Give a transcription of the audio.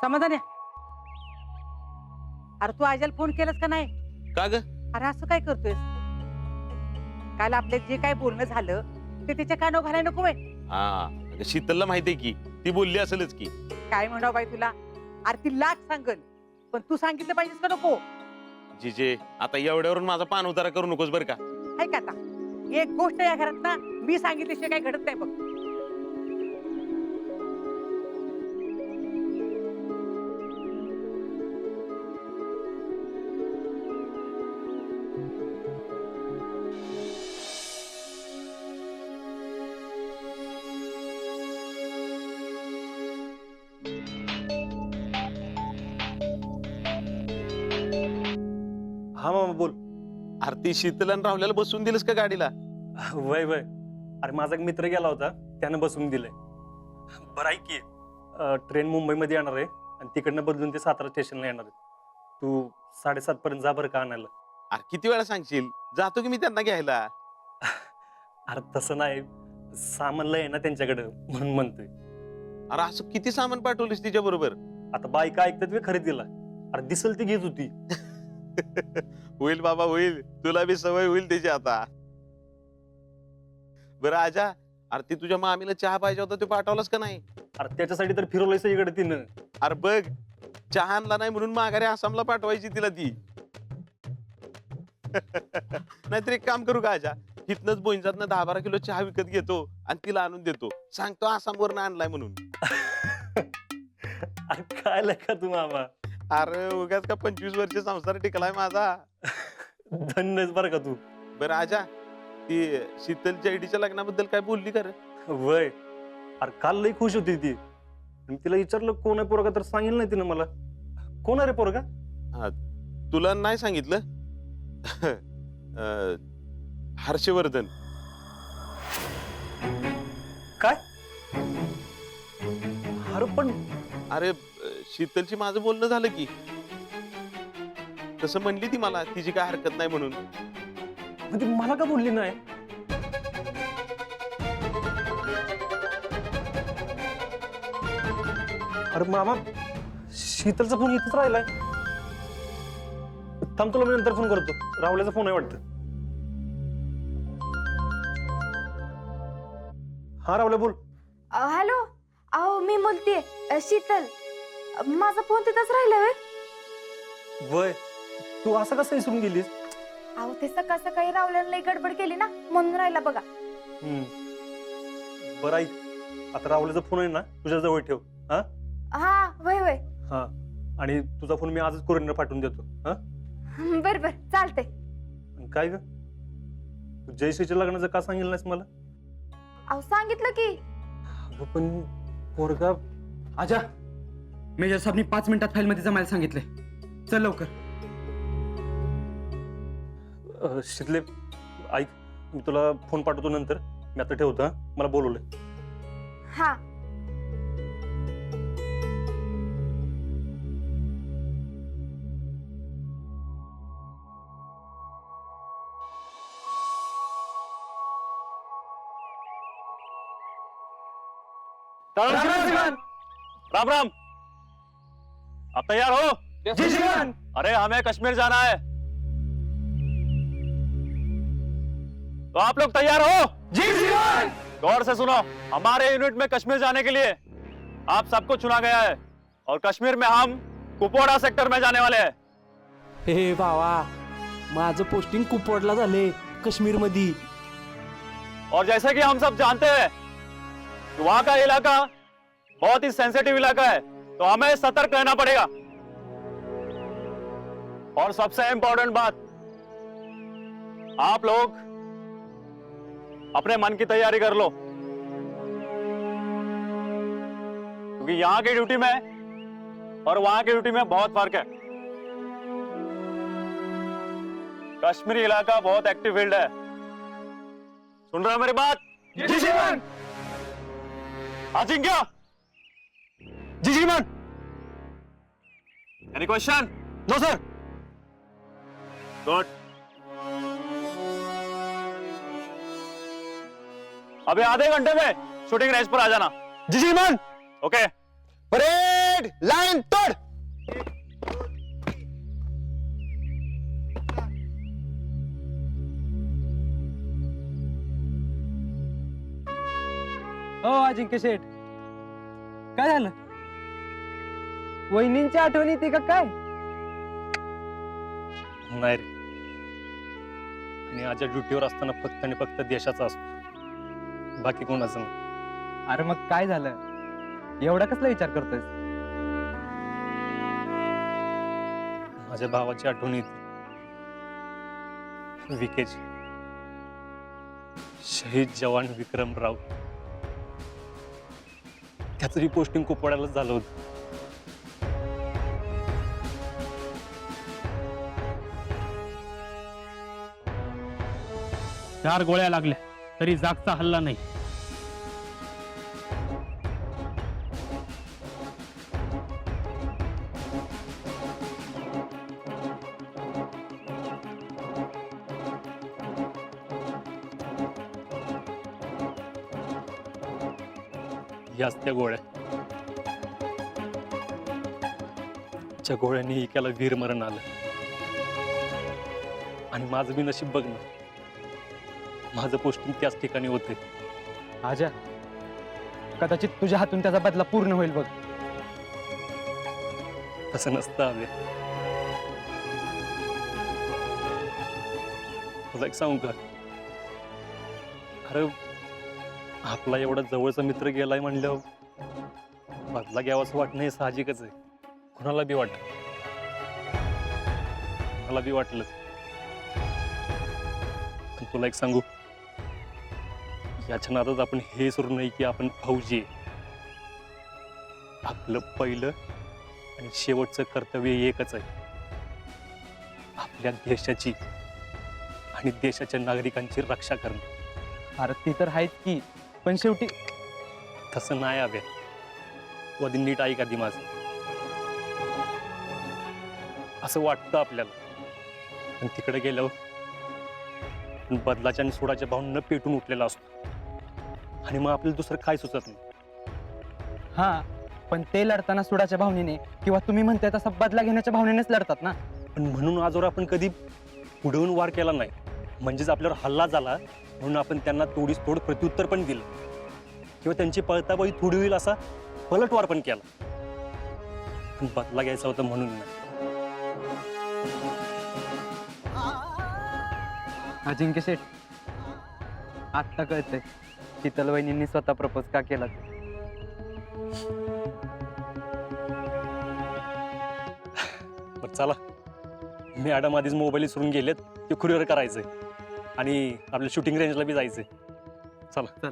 समाधान आहे. अरे तू आजल फोन केलास का नाही? का ग? अरे असं काय करतोयस? काल आपले जे काय बोलणं झालं ते तिच्या कानावर घालायला नको. हा, शीतलला माहितीये की ती बोलली असेलच की. काय म्हणावं बाई तुला? अरे ती लाख सांगल, पण तू सांगितलं पाहिजेस का नको? जिजे आता एवढ्यावरून माझा पान उतारा करू नकोस बर का. ऐक आता, एक गोष्ट या घरात ना मी सांगितल्याशिवाय काही घडत नाही बघ. हा मामा बोल. अरे ती शीतल आणि राहुल्याला बसून दिलंस का गाडीला? वय वय. अरे माझा एक मित्र गेला होता, त्यानं बसून दिलंय. बरं ऐक की, ट्रेन मुंबईमध्ये येणार आहे आणि तिकडनं बदलून ते सातारा स्टेशनला येणार आहे. तू 7:30 पर्यंत जा बरं का आणायला. अरे किती वेळा सांगशील? जातो की मी त्यांना घ्यायला. अरे तसं नाही, सामान लय आहे ना त्यांच्याकडं म्हणून म्हणतोय. अरे असं किती सामान पाठवलीस तिच्या बरोबर? आता बायका ऐकतात वे खरेदीला. अरे दिसल ती घेत होती. होईल बाबा होईल, तुला बी सवय होईल त्याची आता. बरं आजा, अरे ती तुझ्या मामीला चहा पाहिजे होता, तो पाठवलास का नाही? अरे त्याच्यासाठी तर फिरवलंय सगळीकडे तिनं. अरे बघ, चहा आणला नाही म्हणून माघारी आसामला पाठवायची तिला ती. नाहीतर एक काम करू का आजा, इथनच बोईंजातनं 10-12 किलो चहा विकत घेतो आणि तिला आणून देतो, सांगतो आसामवरनं आणलाय म्हणून. अरे काय लेखा तू मामा. अरे उगाच का 25 वर्ष संसार टिकलाय माझा. धन्यच बरं का तू. बरं आजा, ती शीतलच्या आईडीच्या लग्नाबद्दल काय बोलली का रे? वय. अरे काल लई खुश होती ती. मी तिला विचारलं कोण आहे पोरगा, तर सांगितलं नाही तिनं मला. कोण आहे रे पोरगा? हा, तुला नाही सांगितलं? हर्षवर्धन. काय? अरे पण अरे शीतलची माझं बोलणं झालं की, तसं म्हणली ती मला, तिची काय हरकत नाही म्हणून. म्हणजे मला का बोलली नाही? अरे मामा, शीतलचा फोन इथंच राहिलाय. थांब, तुला मी नंतर फोन करतो. राहुल्याचा फोन आहे वाटतं. हा राहुल्या बोल. हॅलो. अहो मी बोलतेय शीतल. माझा फोन तिथंच राहिला. वय, तू असं कसं विसरून गेलीस? अहो ते सकाळ सकाळी रावल्याला लई गडबड केली ना, म्हणून राहिला बघा. बरं ऐक, आता राहुल्याचा फोन आहे ना तुझ्या जवळ ठेव. हा हा वय वय. हा, आणि तुझा फोन मी आजच कुरिअरने पाठवून देतो. हा बर बर चालतंय. काय ग, तू जयश्रीच्या लग्नाचं का सांगितलं नाहीस मला? अहो सांगितलं की. पण पोरगा. आजा, मेजर साहेबनी 5 मिनिटात फाईल मध्ये जमायला सांगितलंय. चल लवकर. शीतले ऐक, मी तुला फोन पाठवतो नंतर. मी आता ठेवतो. हा, मला बोलवलंय. हा. राम राम. आप तैयार हो? जी श्रीमान. अरे हमें कश्मीर जाना है, तो आप लोग तैयार हो? जी श्रीमान. गौर से सुनो, हमारे यूनिट में कश्मीर जाने के लिए आप सबको चुना गया है और कश्मीर में हम कुपवाड़ा सेक्टर में जाने वाले हैं. हे बाबा, माझं पोस्टिंग कुपवाडला झाले, काश्मीर मध्ये. और जैसे कि हम सब जानते हैं कि वहां का इलाका बहुत ही सेंसिटिव इलाका है, तो हमें सतर्क रहना पड़ेगा. और सबसे इंपॉर्टेंट बात, आप लोग अपने मन की तैयारी कर लो, क्योंकि यहां की ड्यूटी में और वहां की ड्यूटी में बहुत फर्क है. कश्मीरी इलाका बहुत एक्टिव फील्ड है. सुन रहे हो मेरी बात? जी श्रीमान. अजिंक्य. जी श्रीमान. Any question? No sir. Good. अभी आधे घंटे में शूटिंग रेंज पर आ जाना. जी श्रीमान. ओके. परेड लाइन तो हो अजिंक्य शेठ, काय झालं? वहिनींची आठवण येते का काय? नाही रे. आणि आजच्या ड्युटीवर असताना फक्त आणि फक्त देशाचा असतो, बाकी कोणाचं नाही. अरे मग काय झालं? एवढा कसला विचार करतोय? माझ्या भावाची आठवण येते, विकेची. शहीद जवान विक्रमराव, त्याचं पोस्टिंग कुपवाड्यालाच झालं होतं. चार गोळ्या लागल्या तरी जागचा हल्ला नाही. याच त्या गोळ्या, ज्या गोळ्यांनी एकाला वीरमरण आलं. आणि माझं मी नशीब बघ ना, माझं पोस्टिंग त्याच ठिकाणी होते. आजा, कदाचित तुझ्या हातून त्याचा बदला पूर्ण होईल बघ. तसं नसतं हवे. तुला एक सांगू का, अरे आपला एवढा जवळचा मित्र गेलाय म्हणल्यावर बदला घ्यावाचं वाटणं हे साहजिकच आहे. कुणाला बी वाटत, मला बी वाटलं. पण तुला एक सांगू, याच्या नादात आपण हे विसरू नये की आपण फौजी आहे. आपलं पहिलं आणि शेवटचं कर्तव्य एकच आहे, आपल्या देशाची आणि देशाच्या नागरिकांची रक्षा करणं. अरे ती तर आहेच की, पण शेवटी तसं नाही हवे. तू आधी नीट ऐक आधी माझं. असं वाटतं आपल्याला, पण तिकडे गेल्यावर बदलाच्या आणि सोडाच्या भावना पेटून उठलेला असतो, आणि मग आपल्याला दुसरं काय सुचत नाही. हा, पण ते लढताना सुडाच्या भावनेने किंवा तुम्ही म्हणताय तसा बदला घेण्याच्या भावनेनेच लढतात ना. पण म्हणून आजवर आपण कधी पुढवून वार केला नाही, म्हणजेच आपल्यावर हल्ला झाला म्हणून आपण त्यांना तोडीस तोड प्रत्युत्तर पण दिलं, किंवा त्यांची पळताबळी थोडी होईल असा पलटवार पण केला. पण बदला घ्यायचा होता म्हणून नाही. अजिंक्य शेठ, आत्ता कळतंय शीतल वहिनींनी स्वतः प्रपोज का केला ते. बरं चला, मॅडम आधीच मोबाईल विसरून गेलेत, ते कुरिअर करायचंय आणि आपल्या शूटिंग रेंजला बी जायचंय. चला.